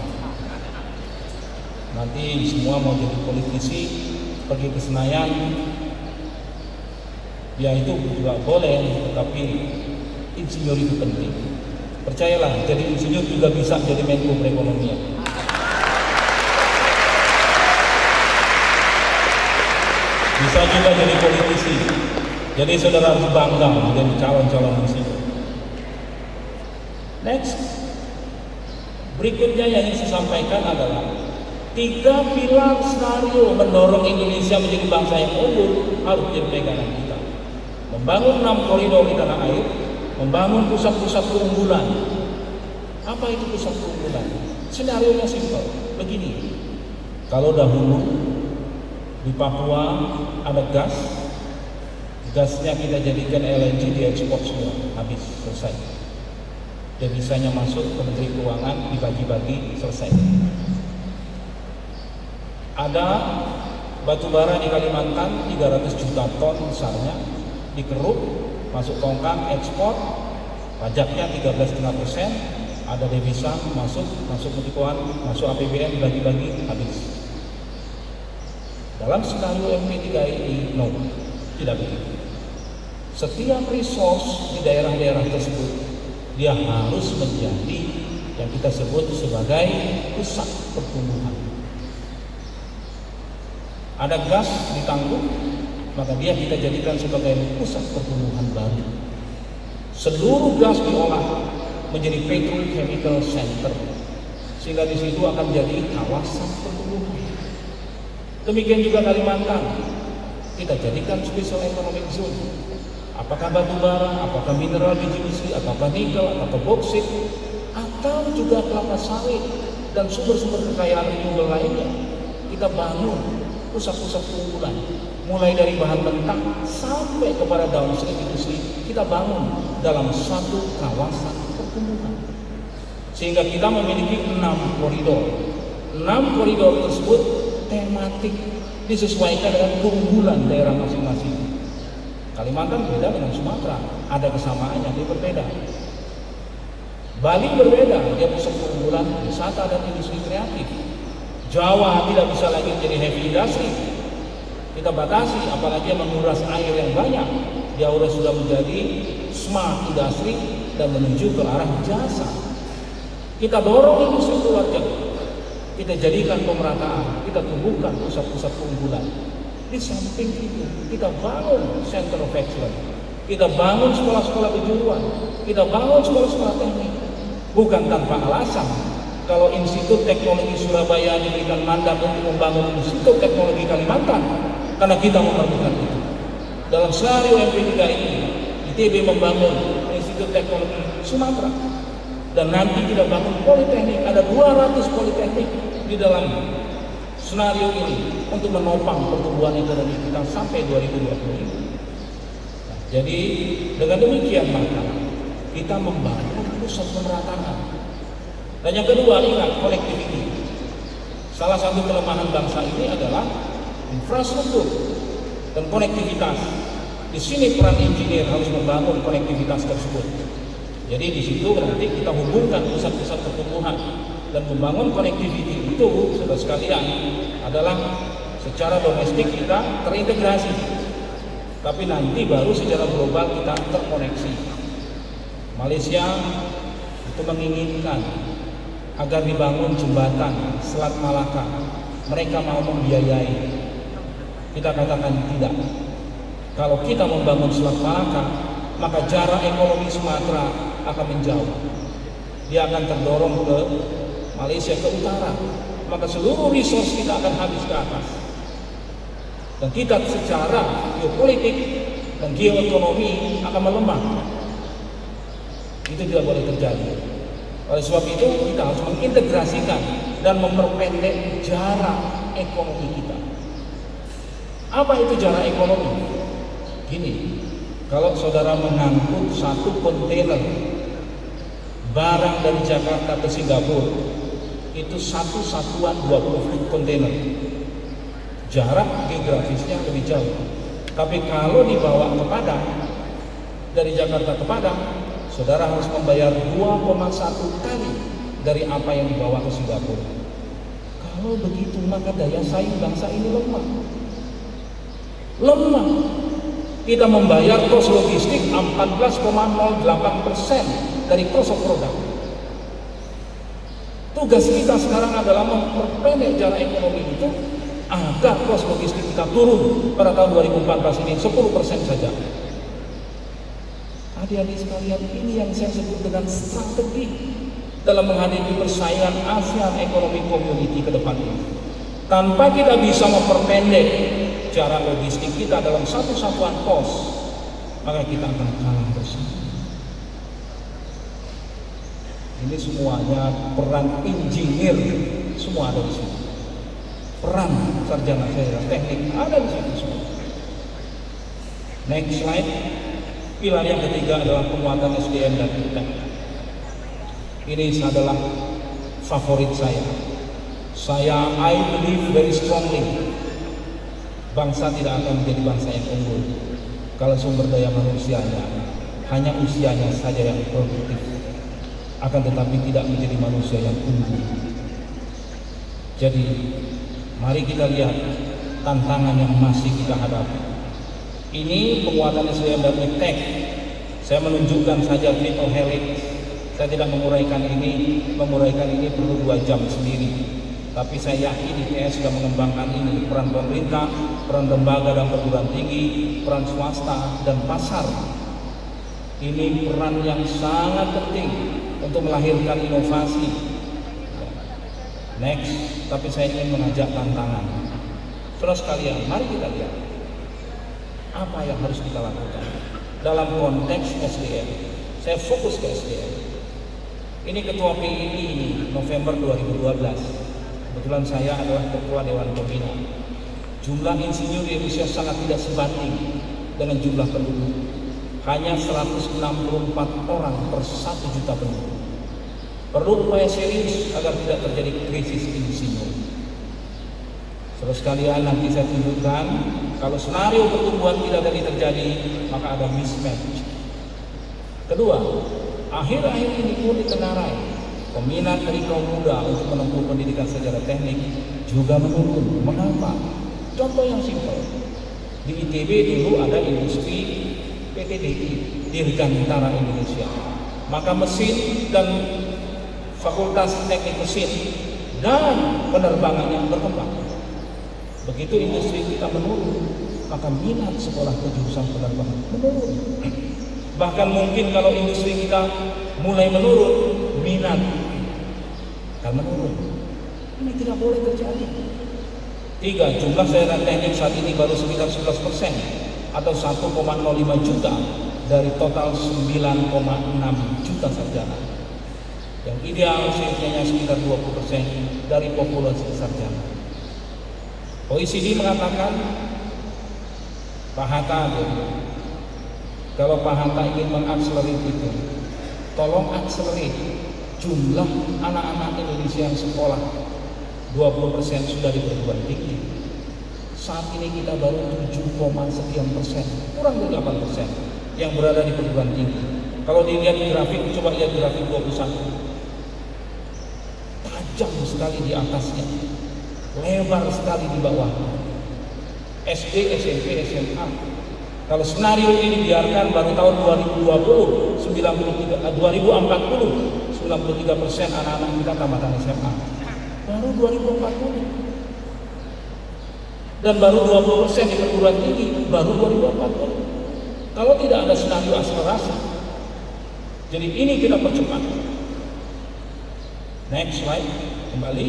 Nanti semua mau jadi politisi, pergi ke Senayan, ya itu juga boleh, tetapi insinyur itu penting. Percayalah, jadi insinyur juga bisa jadi Menko Perekonomian. Bisa juga jadi politisi. Jadi saudara harus bangga menjadi calon-calon insinyur. Next, berikutnya yang ingin saya sampaikan adalah 3 pilar skenario mendorong Indonesia menjadi bangsa yang unggul harus jadi pegangan kita. Membangun 6 koridor di tanah air, membangun pusat-pusat keunggulan. Apa itu pusat keunggulan? Skenario-nya simpel, begini. Kalau dahulu di Papua ada gas, gasnya kita jadikan LNG, diekspor semua, habis, selesai. Devisanya masuk ke Menteri Keuangan, dibagi-bagi, selesai. Ada batu bara di Kalimantan 300 juta ton besarnya, dikeruk, masuk tongkang, ekspor, pajaknya 13,5%, ada devisa masuk Menteri Keuangan, masuk APBN, dibagi-bagi, habis. Dalam skenario MP3 ini, no, tidak begitu. Setiap resource di daerah-daerah tersebut dia harus menjadi yang kita sebut sebagai pusat pertumbuhan. Ada gas ditangguh, maka dia kita jadikan sebagai pusat pertumbuhan baru. Seluruh gas diolah menjadi petrochemical center, sehingga di situ akan jadi kawasan pertumbuhan. Demikian juga Kalimantan, kita jadikan special economic zone. Apakah batu bara, apakah mineral biji besi, apakah nikel, apakah boksit, atau juga kelapa sawit dan sumber-sumber kekayaan renewable lainnya. Kita bangun pusat-pusat keunggulan, mulai dari bahan mentah sampai kepada downstream industri, kita bangun dalam satu kawasan pertumbuhan. Sehingga kita memiliki 6 koridor. 6 koridor tersebut tematik, disesuaikan dengan keunggulan daerah masing-masing. Kalimantan beda dengan Sumatera, ada kesamaannya, dia berbeda. Bali berbeda, dia pusat keunggulan wisata dan industri kreatif. Jawa tidak bisa lagi menjadi heavy industry, kita batasi, apalagi yang menguras air yang banyak. Dia sudah menjadi smart industry dan menuju ke arah jasa. Kita dorong industri keluarga, kita jadikan pemerataan, kita tumbuhkan pusat-pusat keunggulan. Di samping itu, kita bangun center of excellence, kita bangun sekolah-sekolah kejuruan, kita bangun sekolah-sekolah teknik. Bukan tanpa alasan, kalau Institut Teknologi Surabaya diberikan mandat untuk membangun Institut Teknologi Kalimantan, karena kita memerlukan itu. Dalam skenario MP3 ini, ITB membangun Institut Teknologi Sumatera, dan nanti kita bangun politeknik, ada 200 politeknik di dalam skenario ini untuk menopang pertumbuhan ekonomi kita sampai 2025. Nah, jadi dengan demikian maka kita membangun pusat pemerataan. Dan yang kedua, ingat, connectivity. Salah satu kelemahan bangsa ini adalah infrastruktur dan konektivitas. Di sini peran engineer harus membangun konektivitas tersebut. Jadi di situ nanti kita hubungkan pusat-pusat pertumbuhan dan membangun connectivity itu, saudara sekalian, adalah secara domestik kita terintegrasi, tapi nanti baru secara global kita terkoneksi. Malaysia itu menginginkan agar dibangun jembatan Selat Malaka. Mereka mau membiayai. Kita katakan tidak. Kalau kita membangun Selat Malaka, maka jarak ekonomi Sumatera akan menjauh. Dia akan terdorong ke Malaysia, ke utara. Maka seluruh resource kita akan habis ke atas. Dan kita secara geopolitik dan geoekonomi akan melemah. Itu tidak boleh terjadi. Oleh sebab itu kita harus mengintegrasikan dan memperpendek jarak ekonomi kita. Apa itu jarak ekonomi? Gini, kalau saudara mengangkut satu kontainer barang dari Jakarta ke Singapura, itu satu satuan 20 feet kontainer. Jarak geografisnya lebih jauh. Tapi kalau dibawa ke Padang, dari Jakarta ke Padang, saudara harus membayar 2,1 kali dari apa yang dibawa ke Singapura. Kalau begitu maka daya saing bangsa ini lemah. Kita membayar kos logistik 14,08% dari cost of product. Tugas kita sekarang adalah memperpendek jarak ekonomi itu agar kos logistik kita turun pada tahun 2014 ini 10% saja. Adik-adik sekalian, ini yang saya sebut dengan strategi dalam menghadapi persaingan ASEAN Economic Community ke depan ini. Tanpa kita bisa memperpendek jarak logistik kita dalam satu satuan kos, maka kita akan kalah bersaing. Ini semuanya peran engineer, semua ada di sini. Peran sarjana saya teknik ada di sini semua. Next slide. Pilar yang ketiga adalah penguatan SDM dan ITEK. Ini adalah favorit saya. I believe very strongly, bangsa tidak akan menjadi bangsa yang unggul kalau sumber daya manusianya hanya usianya saja yang produktif, akan tetapi tidak menjadi manusia yang unggul. Jadi mari kita lihat tantangan yang masih kita hadapi. Ini penguatan SDM dan ITEK. Saya menunjukkan saja triple helix. Saya tidak menguraikan ini perlu 2 jam sendiri. Tapi saya yakin ITS sudah mengembangkan ini, peran pemerintah, peran lembaga dan perguruan tinggi, peran swasta dan pasar. Ini peran yang sangat penting untuk melahirkan inovasi. Next, tapi saya ingin mengajak tantangan. Saudara sekalian, mari kita lihat apa yang harus kita lakukan dalam konteks SDM. Saya fokus ke SDM. Ini ketua PII November 2012. Kebetulan saya adalah ketua Dewan Pembina. Jumlah insinyur di Indonesia sangat tidak sebanding dengan jumlah penduduk. Hanya 164 orang per 1 juta penduduk. Perlu upaya serius agar tidak terjadi krisis insinyur. Saudara sekalian, nanti saya tunjukkan Kalau senario pertumbuhan tidak tadi terjadi, maka ada mismatch. Kedua, akhir-akhir ini pun ditengarai peminat dari kaum muda untuk menempuh pendidikan secara teknik juga menurun. Mengapa? Contoh yang simpel, di ITB dulu ada industri PTDI, Dirgantara Indonesia. Maka mesin dan fakultas teknik mesin dan penerbangannya berkembang. Begitu industri kita menurun, maka minat sekolah ke jurusan penerbangan menurun. Bahkan mungkin kalau industri kita mulai menurun, minat akan menurun. Ini tidak boleh terjadi. 3. Jumlah sarjana teknik saat ini baru sekitar 11% atau 1,05 juta dari total 9,6 juta sarjana. Yang ideal seharusnya sekitar 20% dari populasi sarjana. OECD mengatakan, Pak Hatta, kalau Pak Hatta ingin mengakselerate itu, tolong akselerate jumlah anak-anak Indonesia yang sekolah 20% sudah di perguruan tinggi. Saat ini kita baru 7,sekian%, kurang dari 8% yang berada di perguruan tinggi. Kalau dilihat di grafik, coba lihat grafik 21, tajam sekali di atasnya, lebar sekali di bawah. SD, SMP, SMA. Kalau senario ini dibiarkan, baru tahun 2040 93% anak-anak kita tamatan SMA. Baru 2040. Dan baru 20% di perguruan tinggi baru 2040. Kalau tidak ada senario akselerasi. Jadi ini kita percepat. Next slide, kembali.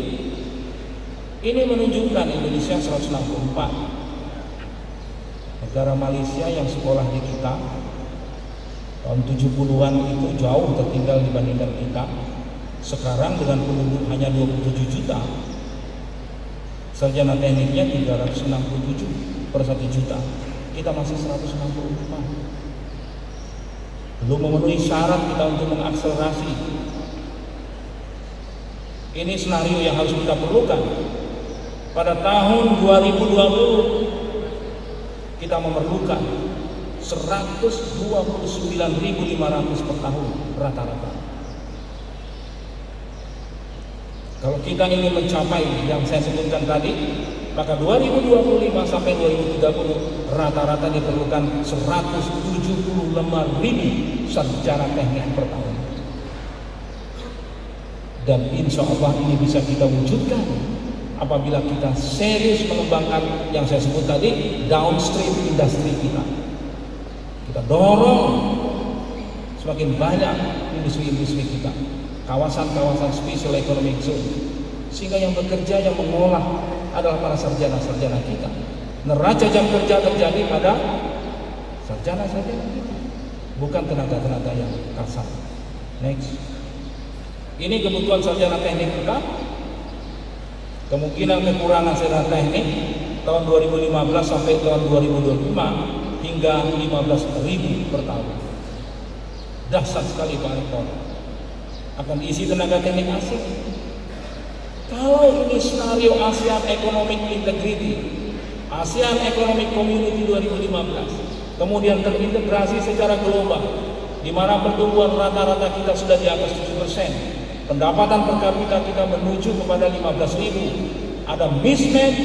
Ini menunjukkan Indonesia 164. Negara Malaysia yang sekolah di kita tahun 70-an itu jauh tertinggal dibandingkan kita. Sekarang dengan penduduk hanya 27 juta, sarjana tekniknya 367 per 1 juta. Kita masih 165. Belum memenuhi syarat kita untuk mengakselerasi. Ini senario yang harus kita perlukan. Pada tahun 2020 kita memerlukan 129.500 per tahun rata-rata. Kalau kita ingin mencapai yang saya sebutkan tadi, maka 2025 sampai 2030 rata-rata diperlukan 175.000 sarjana teknik per tahun. Dan insya Allah ini bisa kita wujudkan apabila kita serius mengembangkan yang saya sebut tadi, downstream industri kita. Kita dorong semakin banyak industri-industri kita, kawasan-kawasan special economic zone, sehingga yang bekerja, yang mengolah adalah para sarjana-sarjana kita. Neraca jam kerja terjadi pada sarjana-sarjana kita, bukan tenaga-tenaga yang kasar. Next. Ini kebutuhan sarjana teknik kita. Kemungkinan kekurangan sarjana teknik tahun 2015 sampai tahun 2025 hingga 15.000 per tahun. Dahsyat sekali Pak Rektor. Akan diisi tenaga teknik asing. Kalau ini senario ASEAN Economic Integrity, ASEAN Economic Community 2015, kemudian terintegrasi secara global, di mana pertumbuhan rata-rata kita sudah di atas 7%. Pendapatan per kapita kita menuju kepada 15.000. Ada mismatch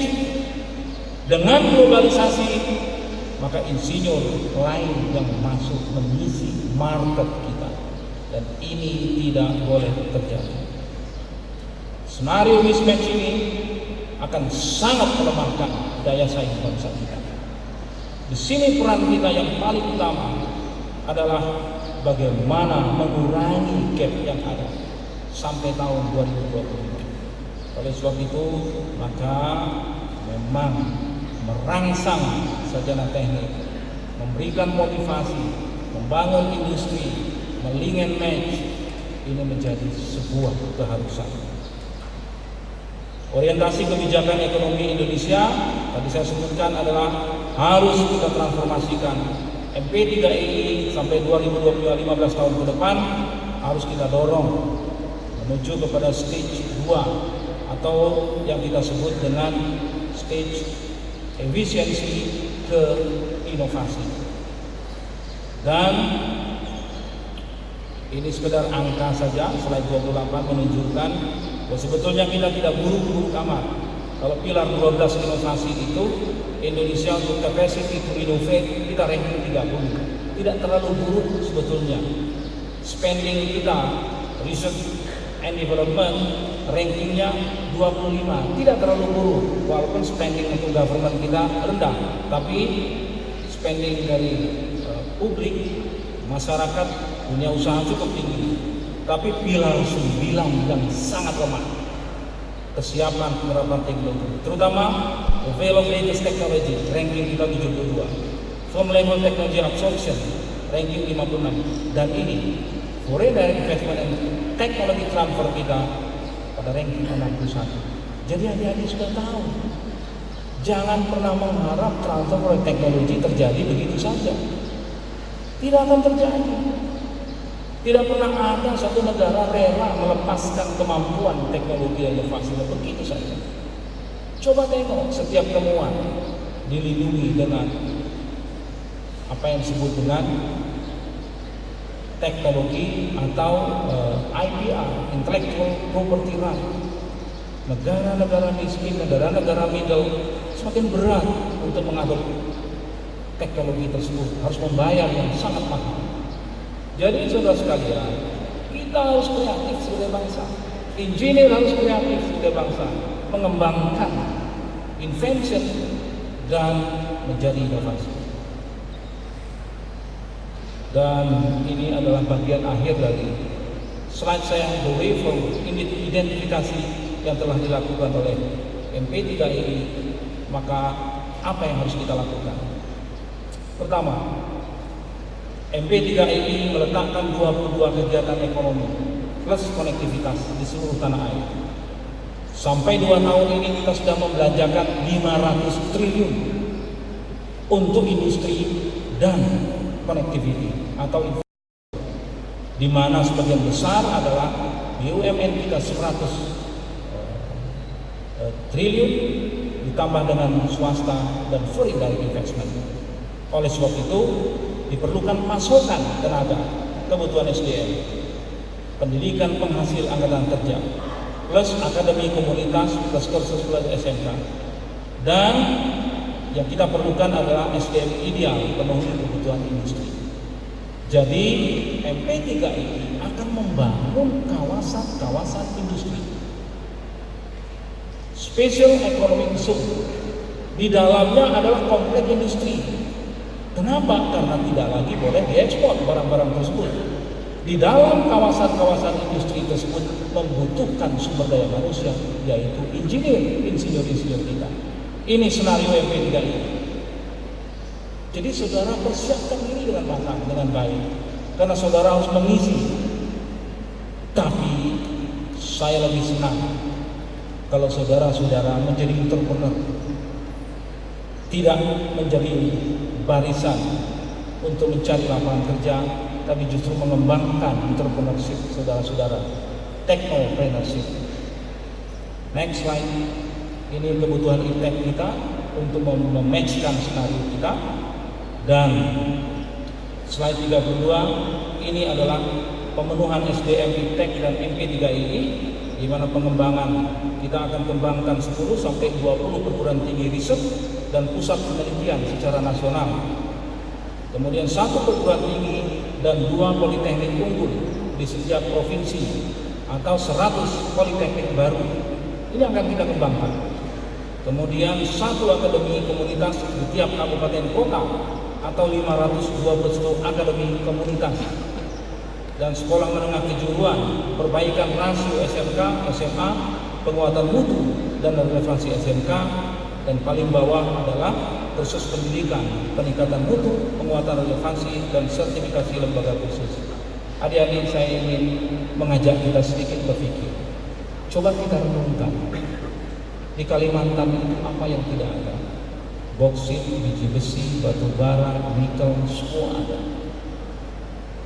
dengan globalisasi, maka insinyur lain yang masuk mengisi market kita, dan ini tidak boleh terjadi. Senario mismatch ini akan sangat melemahkan daya saing bangsa kita. Di sini peran kita yang paling utama adalah bagaimana mengurangi gap yang ada sampai tahun 2025. Oleh sebab itu, maka memang merangsang sarjana teknik, memberikan motivasi, membangun industri, melink and match, ini menjadi sebuah keharusan. Orientasi kebijakan ekonomi Indonesia tadi saya sebutkan adalah harus kita transformasikan. MP3I sampai 2025, 15 tahun ke depan harus kita dorong menuju kepada stage 2 atau yang kita sebut dengan stage efisiensi ke inovasi. Dan ini sekedar angka saja, slide 28 menunjukkan bahwa sebetulnya kita tidak buruk-buruk amat. Kalau pilar 12 inovasi itu, Indonesia untuk capacity to innovate kita ranking 30. Tidak terlalu buruk sebetulnya. Spending kita, research and development, rankingnya 25. Tidak terlalu buruk, walaupun spending untuk government kita rendah. Tapi spending dari publik, masyarakat, dunia usaha cukup tinggi. Tapi pilar 9 yang sangat lemah, kesiapan penerapan teknologi, terutama avail of latest technology, ranking kita 72. From level technology absorption, ranking 56. Dan ini foreign direct investment and technology transfer kita pada ranking 61. Jadi adik-adik sudah tahu, jangan pernah mengharap transfer teknologi terjadi begitu saja. Tidak akan terjadi. Tidak pernah ada satu negara rela melepaskan kemampuan teknologi dan inovasi begitu saja. Coba tengok setiap temuan dilindungi dengan apa yang disebut dengan teknologi atau IPR, intellectual property right. Negara-negara miskin, negara-negara middle semakin berat untuk mengadopsi teknologi tersebut, harus membayar yang sangat mahal. Jadi saudara sekalian, kita harus kreatif sebagai bangsa. Engineer harus kreatif sebagai bangsa, mengembangkan invention dan menjadi inovasi. Dan ini adalah bagian akhir dari slide saya, the way from identifikasi yang telah dilakukan oleh MP3I. Maka apa yang harus kita lakukan? Pertama, MP3I meletakkan 22 kegiatan ekonomi plus konektivitas di seluruh tanah air. Sampai 2 tahun ini kita sudah membelanjakan 500 triliun untuk industri dan connectivity atau di mana sebagian besar adalah BUMN kita 100 triliun ditambah dengan swasta dan foreign direct investment. Oleh sebab itu diperlukan pasokan tenaga, kebutuhan SDM, pendidikan penghasil angkatan kerja, plus akademi komunitas, plus kursus SMK. Dan yang kita perlukan adalah SDM ideal pemenuhi kebutuhan industri. Jadi MP3I akan membangun kawasan-kawasan industri, special economic zone. Di dalamnya adalah kompleks industri. Kenapa? Karena tidak lagi boleh diekspor barang-barang tersebut. Di dalam kawasan-kawasan industri tersebut membutuhkan sumber daya manusia, yaitu insinyur kita. Ini senario MP3I. Jadi saudara persiapkan diri dengan matang, dengan baik, karena saudara harus mengisi. Tapi saya lebih senang kalau saudara-saudara menjadi entrepreneur, tidak menjadi barisan untuk mencari lapangan kerja, tapi justru mengembangkan entrepreneurship saudara-saudara, technopreneurship. Next slide. Ini kebutuhan impact kita untuk mematchkan skenario kita. Dan slide 32 ini adalah pemenuhan SDM impact dan MP3I, di mana pengembangan kita akan kembangkan 10 sampai 20 perguruan tinggi riset dan pusat penelitian secara nasional. Kemudian 1 perguruan tinggi dan 2 politeknik unggul di setiap provinsi atau 100 politeknik baru. Ini akan kita kembangkan. Kemudian 1 akademi komunitas di tiap kabupaten kota atau 520 akademi komunitas. Dan sekolah menengah kejuruan, perbaikan rasio SMK, SMA, penguatan mutu dan relevansi SMK. Dan paling bawah adalah kursus pendidikan, peningkatan mutu, penguatan relevansi, dan sertifikasi lembaga kursus. Adik-adik, saya ingin mengajak kita sedikit berpikir. Coba kita renungkan, di Kalimantan itu apa yang tidak ada? Boksit, biji besi, batu bara, nikel, semua ada.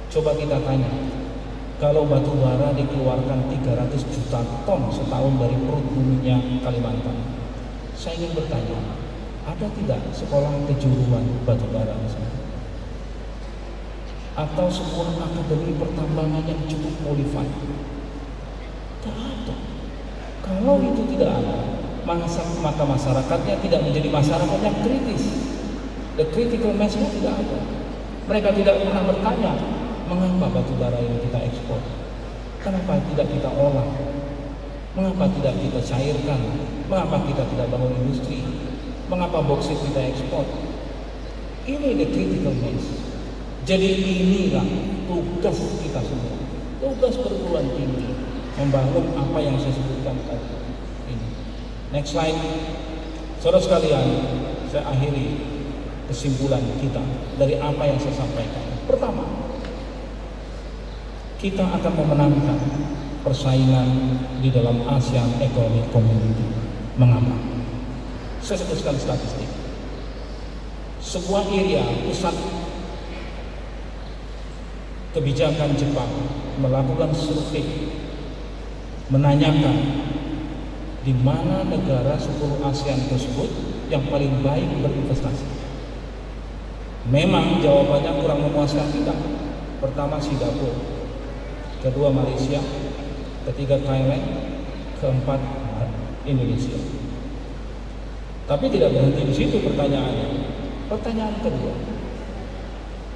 Coba kita tanya, kalau batu bara dikeluarkan 300 juta ton setahun dari perut buminya Kalimantan, saya ingin bertanya, Ada tidak sekolah kejuruan batubara misalnya? Atau sebuah akademi pertambangan yang cukup qualified? Tidak ada. Kalau itu tidak ada, maka masyarakatnya tidak menjadi masyarakat yang kritis. The critical mass-nya tidak ada. Mereka tidak pernah bertanya, mengapa batubara yang kita ekspor? Kenapa tidak kita olah? Mengapa tidak kita cairkan? Mengapa kita tidak bangun industri? Mengapa boksit kita ekspor? Ini the critical mass. Jadi inilah tugas kita semua. Tugas perguruan tinggi membangun apa yang saya sebutkan tadi. Ini. Next slide. Saudara sekalian, saya akhiri kesimpulan kita dari apa yang saya sampaikan. Pertama, kita akan memenangkan persaingan di dalam ASEAN Economic Community. Mengapa? Saya sebutkan statistik. Sebuah area pusat kebijakan Jepang melakukan survei menanyakan di mana negara 10 ASEAN tersebut yang paling baik berinvestasi. Memang jawabannya kurang memuaskan kita. Pertama Singapura, kedua Malaysia, ketiga Thailand, keempat Indonesia. Tapi tidak berhenti di situ pertanyaannya. Pertanyaan kedua,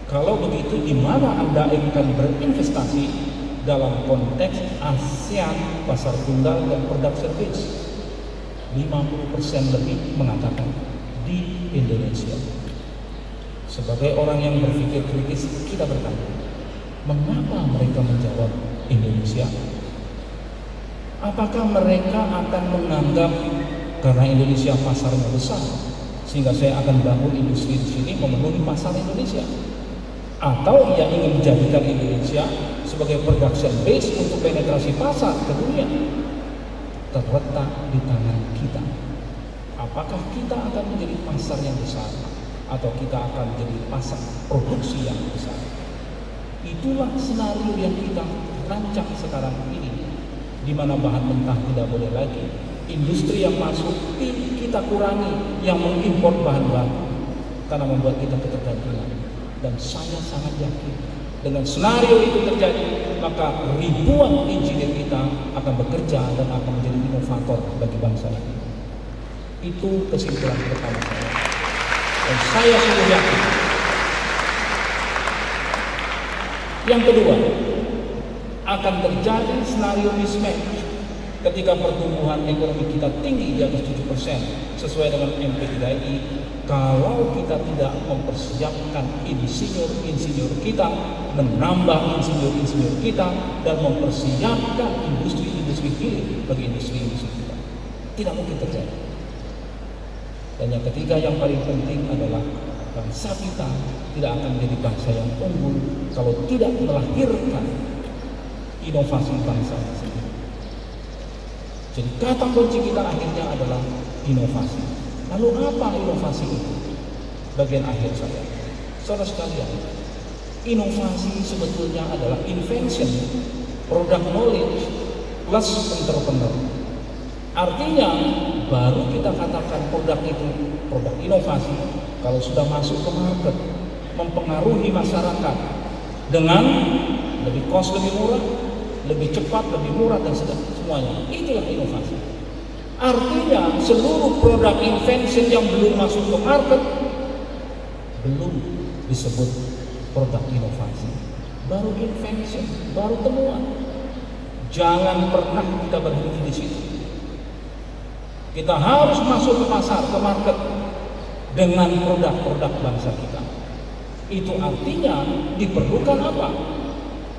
kalau begitu di mana Anda akan berinvestasi dalam konteks ASEAN pasar tunggal dan production base? 50% lebih mengatakan di Indonesia. Sebagai orang yang berpikir kritis, kita bertanya, mengapa mereka menjawab Indonesia? Apakah mereka akan menganggap karena Indonesia pasarnya besar, sehingga saya akan bangun industri di sini memenuhi pasar Indonesia? Atau ia ingin menjadikan Indonesia sebagai production base untuk penetrasi pasar ke dunia? Terletak di tangan kita. Apakah kita akan menjadi pasar yang besar, atau kita akan menjadi pasar produksi yang besar? Itulah senario yang kita rancang sekarang ini, di mana bahan mentah tidak boleh lagi, industri yang masuk kita kurangi, yang mengimpor bahan baku karena membuat kita ketergantungan. Dan saya sangat yakin dengan senario itu terjadi, maka ribuan insinyur kita akan bekerja dan akan menjadi inovator bagi bangsa ini. Itu kesimpulan pertama saya. Dan saya sungguh yakin. Yang kedua, akan terjadi senario mismatch ketika pertumbuhan ekonomi kita tinggi di atas 7% sesuai dengan MP3I, kalau kita tidak mempersiapkan insinyur-insinyur kita, menambah insinyur-insinyur kita, dan mempersiapkan industri-industri hilir bagi industri-industri kita, tidak mungkin terjadi. Dan yang ketiga yang paling penting adalah bangsa kita tidak akan menjadi bangsa yang unggul kalau tidak melahirkan inovasi bangsa sendiri. Jadi kata kunci kita akhirnya adalah inovasi. Lalu apa inovasi itu? Bagian akhir saya. Saudara sekalian, inovasi sebetulnya adalah invention, product knowledge plus entrepreneur. Artinya baru kita katakan produk itu produk inovasi kalau sudah masuk ke market, mempengaruhi masyarakat dengan lebih cost lebih murah, lebih cepat, lebih murah, dan semuanya. Itulah inovasi. Artinya seluruh produk invention yang belum masuk ke market belum disebut produk inovasi. Baru invention, baru temuan. Jangan pernah kita berhenti di situ. Kita harus masuk ke pasar, ke market dengan produk-produk bangsa kita. Itu artinya diperlukan apa?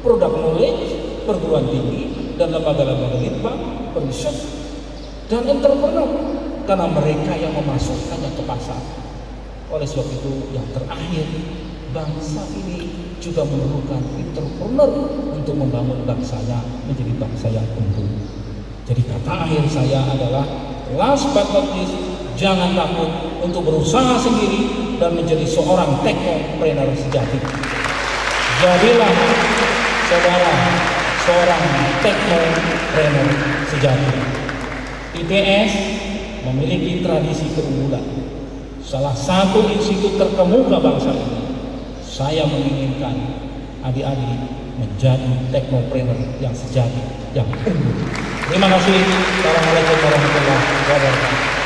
Produk knowledge, perguruan tinggi, dan lembaga-lembaga litbang, riset, dan entrepreneur, karena mereka yang memasukkannya ke pasar. Oleh sebab itu, yang terakhir, bangsa ini juga memerlukan entrepreneur untuk membangun bangsanya menjadi bangsa yang unggul. Jadi kata akhir saya adalah, last but not least, jangan takut untuk berusaha sendiri dan menjadi seorang technopreneur sejati. Jadilah saudara seorang technopreneur sejati. ITS memiliki tradisi keunggulan. salah satu institut terkemuka bangsa ini, saya menginginkan adik-adik menjadi teknopreneur yang sejati, yang unggul. Terima kasih. Assalamualaikum warahmatullahi wabarakatuh.